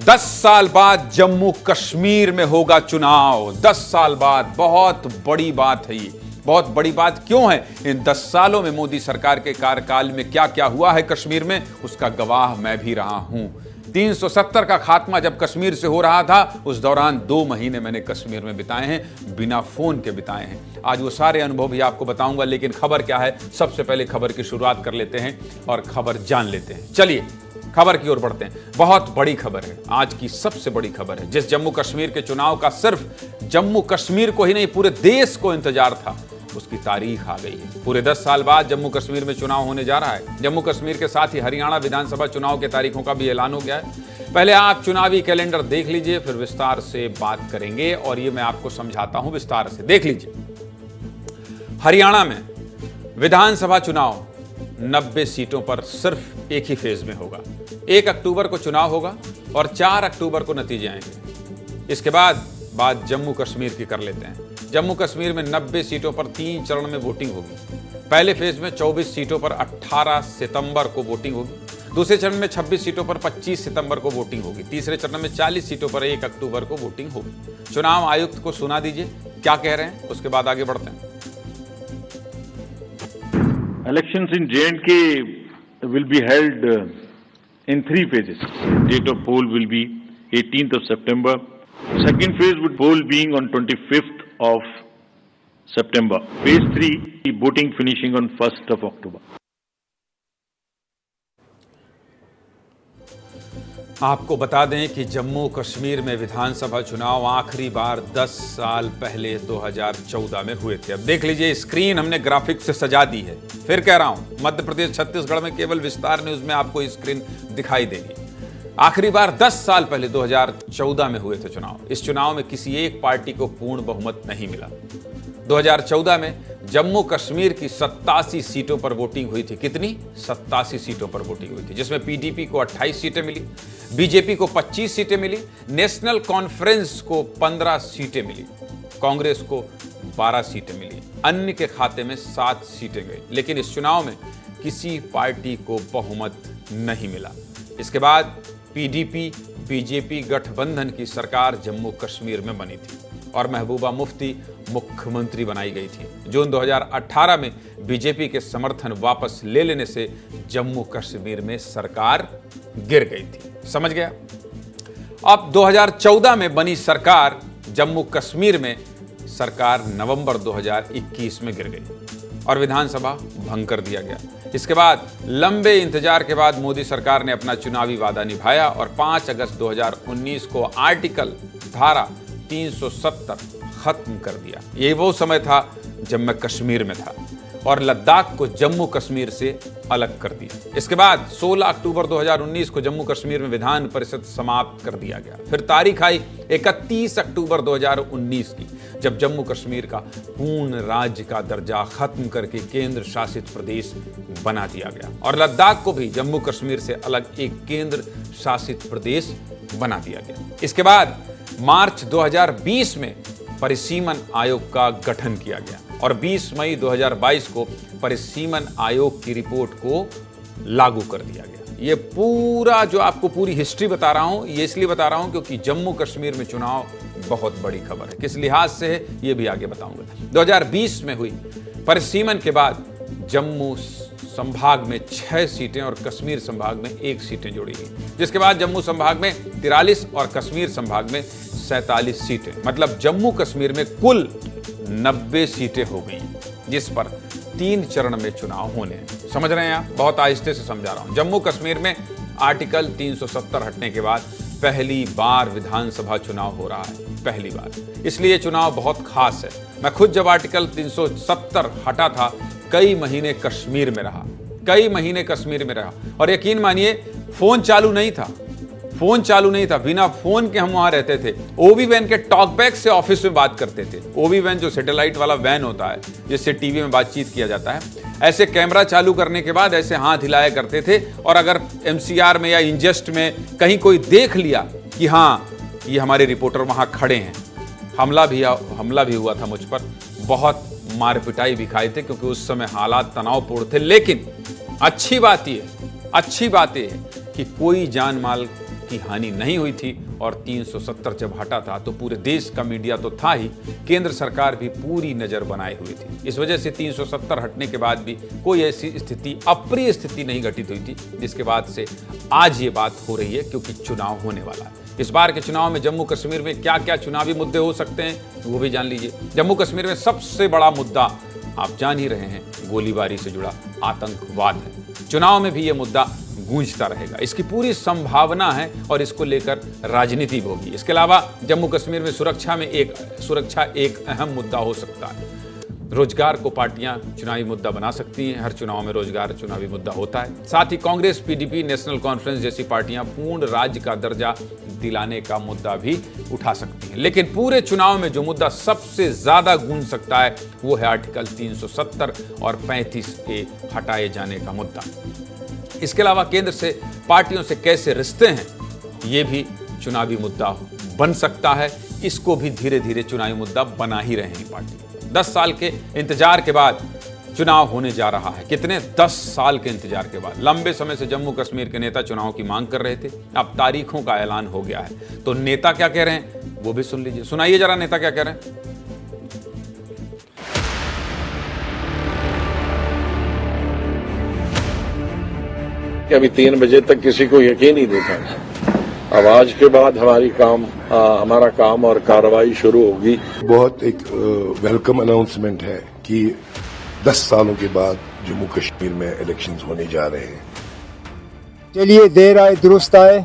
10 साल बाद जम्मू कश्मीर में होगा चुनाव। 10 साल बाद, बहुत बड़ी बात है ये। बहुत बड़ी बात क्यों है? इन 10 सालों में मोदी सरकार के कार्यकाल में क्या क्या हुआ है कश्मीर में, उसका गवाह मैं भी रहा हूं। 370 का खात्मा जब कश्मीर से हो रहा था, उस दौरान 2 महीने मैंने कश्मीर में बिताए हैं, बिना फोन के बिताए हैं। आज वो सारे अनुभव भी आपको बताऊंगा, लेकिन खबर क्या है, सबसे पहले खबर की शुरुआत कर लेते हैं और खबर जान लेते हैं। चलिए खबर की ओर बढ़ते हैं। बहुत बड़ी खबर है, आज की सबसे बड़ी खबर है। जिस जम्मू कश्मीर के चुनाव का सिर्फ जम्मू कश्मीर को ही नहीं, पूरे देश को इंतजार था, उसकी तारीख आ गई है। पूरे 10 साल बाद जम्मू कश्मीर में चुनाव होने जा रहा है। जम्मू कश्मीर के साथ ही हरियाणा विधानसभा चुनाव के तारीखों का भी ऐलान हो गया है। पहले आप चुनावी कैलेंडर देख लीजिए, फिर विस्तार से बात करेंगे और ये मैं आपको समझाता हूं विस्तार से। देख लीजिए, हरियाणा में विधानसभा चुनाव 90 सीटों पर सिर्फ एक ही फेज में होगा। 1 अक्टूबर को चुनाव होगा और 4 अक्टूबर को नतीजे आएंगे। इसके बाद बात जम्मू कश्मीर की कर लेते हैं। जम्मू कश्मीर में 90 सीटों पर 3 चरण में वोटिंग होगी। पहले फेज में 24 सीटों पर 18 सितंबर को वोटिंग होगी। दूसरे चरण में 26 सीटों पर 25 सितंबर को वोटिंग होगी। तीसरे चरण में 40 सीटों पर 1 अक्टूबर को वोटिंग होगी। चुनाव आयुक्त को सुना दीजिए क्या कह रहे हैं, उसके बाद आगे बढ़ते हैं। Elections in J&K will be held in 3 phases. Date of poll will be 18th of September. Second phase would poll being on 25th of September. Phase 3, voting finishing on 1st of October. आपको बता दें कि जम्मू कश्मीर में विधानसभा चुनाव आखिरी बार 10 साल पहले 2014 में हुए थे। अब देख लीजिए, स्क्रीन हमने ग्राफिक से सजा दी है। फिर कह रहा हूं, मध्य प्रदेश छत्तीसगढ़ में केवल विस्तार न्यूज में आपको स्क्रीन दिखाई देगी। आखिरी बार 10 साल पहले 2014 में हुए थे चुनाव। इस चुनाव में किसी एक पार्टी को पूर्ण बहुमत नहीं मिला। 2014 में जम्मू कश्मीर की 87 सीटों पर वोटिंग हुई थी। कितनी? 87 सीटों पर वोटिंग हुई थी, जिसमें पीडीपी को 28 सीटें मिली, बीजेपी को 25 सीटें मिली, नेशनल कॉन्फ्रेंस को 15 सीटें मिली, कांग्रेस को 12 सीटें मिली, अन्य के खाते में 7 सीटें गई। लेकिन इस चुनाव में किसी पार्टी को बहुमत नहीं मिला। इसके बाद पीडीपी बीजेपी गठबंधन की सरकार जम्मू कश्मीर में बनी थी और महबूबा मुफ्ती मुख्यमंत्री बनाई गई थी। जून 2018 में बीजेपी के समर्थन वापस ले लेने से जम्मू कश्मीर में सरकार गिर गई थी। समझ गया? अब 2014 में बनी सरकार जम्मू कश्मीर में सरकार नवंबर 2021 में गिर गई और विधानसभा भंग कर दिया गया। इसके बाद लंबे इंतजार के बाद मोदी सरकार ने अपना चुनावी वादा निभाया और 5 अगस्त 2019 को आर्टिकल धारा 370 खत्म कर दिया। ये वो समय था जब मैं कश्मीर में था और लद्दाख को जम्मू कश्मीर से अलग कर दिया। इसके बाद 16 अक्टूबर 2019 को जम्मू कश्मीर में विधान परिषद समाप्त कर दिया गया। फिर तारीख आई 31 अक्टूबर 2019 की, जब जम्मू कश्मीर का पूर्ण राज्य का दर्जा खत्म करके केंद्र शासित प्रदेश बना दिया गया और लद्दाख को भी जम्मू कश्मीर से अलग एक केंद्र शासित प्रदेश बना दिया गया। इसके बाद मार्च 2020 में परिसीमन आयोग का गठन किया गया और 20 मई 2022 को परिसीमन आयोग की रिपोर्ट को लागू कर दिया गया। ये पूरा जो आपको पूरी हिस्ट्री बता रहा हूं, ये इसलिए बता रहा हूं क्योंकि जम्मू कश्मीर में चुनाव बहुत बड़ी खबर है। किस लिहाज से है ये भी आगे बताऊंगा। 2020 में हुई परिसीमन के बाद जम्मू संभाग में 6 सीटें और कश्मीर संभाग में 1 सीटें जोड़ी गई, जिसके बाद जम्मू संभाग में 43 और कश्मीर संभाग में 47 सीटें, मतलब जम्मू कश्मीर में कुल 90 सीटें हो गई, जिस पर 3 चरण में चुनाव होने हैं। समझ रहे हैं आप? बहुत आहिस्ते से समझा रहा हूं। जम्मू कश्मीर में आर्टिकल 370 हटने के बाद पहली बार विधानसभा चुनाव हो रहा है, पहली बार। इसलिए चुनाव बहुत खास है। मैं खुद जब आर्टिकल 370 हटा था, कई महीने कश्मीर में रहा, कई महीने कश्मीर में रहा और यकीन मानिए फोन चालू नहीं था, फोन चालू नहीं था। बिना फोन के हम वहां रहते थे। ओबी वैन के टॉकबैक से ऑफिस में बात करते थे। ओबी वैन जो सैटेलाइट वाला वैन होता है जिससे टीवी में बातचीत किया जाता है, ऐसे कैमरा चालू करने के बाद ऐसे हाथ हिलाया करते थे और अगर एमसीआर में या इंजस्ट में कहीं कोई देख लिया कि हाँ ये हमारे रिपोर्टर वहां खड़े हैं, हमला भी हुआ था मुझ पर। बहुत मार पिटाई भी खाए थे क्योंकि उस समय हालात तनावपूर्ण थे। लेकिन अच्छी बात यह है कि कोई जान माल की हानि नहीं हुई थी और 370 जब हटा था तो पूरे देश का मीडिया तो था ही, केंद्र सरकार भी पूरी नजर बनाए हुई थी। इस वजह से 370 हटने के बाद भी कोई ऐसी स्थिति, अप्रिय स्थिति नहीं घटित हुई थी, जिसके बाद से आज ये बात हो रही है, क्योंकि चुनाव होने वाला है। इस बार के चुनाव में जम्मू कश्मीर में क्या क्या चुनावी मुद्दे हो सकते हैं वो भी जान लीजिए। जम्मू कश्मीर में सबसे बड़ा मुद्दा आप जान ही रहे हैं, गोलीबारी से जुड़ा आतंकवाद है। चुनाव में भी ये मुद्दा गूंजता रहेगा, इसकी पूरी संभावना है और इसको लेकर राजनीति भी होगी। इसके अलावा जम्मू कश्मीर में सुरक्षा एक अहम मुद्दा हो सकता है। रोजगार को पार्टियां चुनावी मुद्दा बना सकती हैं, हर चुनाव में रोजगार चुनावी मुद्दा होता है। साथ ही कांग्रेस, पीडीपी, नेशनल कॉन्फ्रेंस जैसी पार्टियां पूर्ण राज्य का दर्जा दिलाने का मुद्दा भी उठा सकती हैं। लेकिन पूरे चुनाव में जो मुद्दा सबसे ज्यादा गूंज सकता है वो है आर्टिकल 370 और 35A हटाए जाने का मुद्दा। इसके अलावा केंद्र से पार्टियों से कैसे रिश्ते हैं ये भी चुनावी मुद्दा बन सकता है। इसको भी धीरे धीरे चुनावी मुद्दा बना ही रहे हैं पार्टी। 10 साल के इंतजार के बाद चुनाव होने जा रहा है। कितने? 10 साल के इंतजार के बाद। लंबे समय से जम्मू कश्मीर के नेता चुनाव की मांग कर रहे थे, अब तारीखों का ऐलान हो गया है। तो नेता क्या कह रहे हैं वो भी सुन लीजिए, सुनाइए जरा नेता क्या कह रहे हैं। कि अभी 3 बजे तक किसी को यकीन ही नहीं था। अब आज के बाद हमारा काम और कार्रवाई शुरू होगी। बहुत एक वेलकम अनाउंसमेंट है कि 10 सालों के बाद जम्मू कश्मीर में इलेक्शंस होने जा रहे हैं। चलिए, देर आए दुरुस्त आए।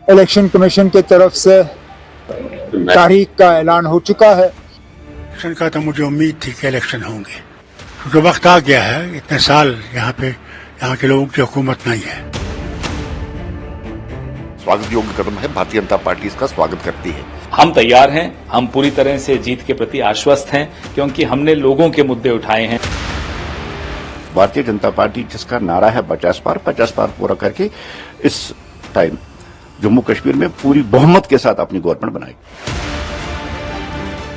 इलेक्शन कमीशन की तरफ से तारीख का ऐलान हो चुका है। इलेक्शन का तो मुझे उम्मीद थी कि इलेक्शन होंगे, क्योंकि वक्त आ गया है। इतने साल यहाँ के लोगों की हुकूमत नहीं है। स्वागत योग्य कदम है, भारतीय जनता पार्टी इसका स्वागत करती है। हम तैयार हैं, हम पूरी तरह से जीत के प्रति आश्वस्त हैं, क्योंकि हमने लोगों के मुद्दे उठाए हैं। भारतीय जनता पार्टी जिसका नारा है 50 पार पूरा करके इस टाइम जम्मू कश्मीर में पूरी बहुमत के साथ अपनी गवर्नमेंट बनाएगी।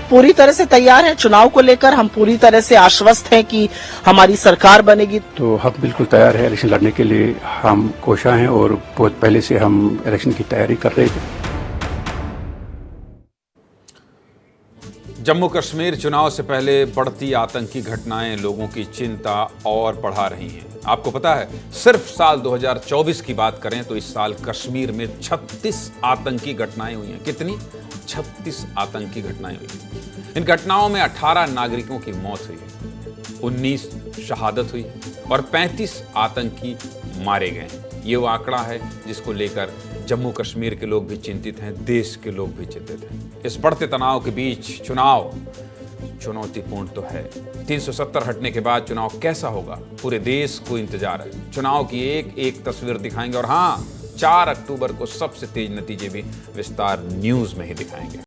पूरी तरह से तैयार है। चुनाव को लेकर हम पूरी तरह से आश्वस्त हैं कि हमारी सरकार बनेगी। तो हम बिल्कुल तैयार है इलेक्शन लड़ने के लिए। हम कोशा हैं और बहुत पहले से हम इलेक्शन की तैयारी कर रहे थे। जम्मू कश्मीर चुनाव से पहले बढ़ती आतंकी घटनाएं लोगों की चिंता और बढ़ा रही हैं। आपको पता है, सिर्फ साल 2024 की बात करें तो इस साल कश्मीर में 36 आतंकी घटनाएं हुई हैं। कितनी? 36 आतंकी घटनाएं हुई हैं। इन घटनाओं में 18 नागरिकों की मौत हुई है, 19 शहादत हुई और 35 आतंकी मारे गए हैं। ये वो आंकड़ा है जिसको लेकर जम्मू कश्मीर के लोग भी चिंतित हैं, देश के लोग भी चिंतित हैं। इस बढ़ते तनाव के बीच चुनाव चुनौतीपूर्ण तो है। 370 हटने के बाद चुनाव कैसा होगा, पूरे देश को इंतजार है। चुनाव की एक एक तस्वीर दिखाएंगे और हाँ, 4 अक्टूबर को सबसे तेज नतीजे भी विस्तार न्यूज में ही दिखाएंगे।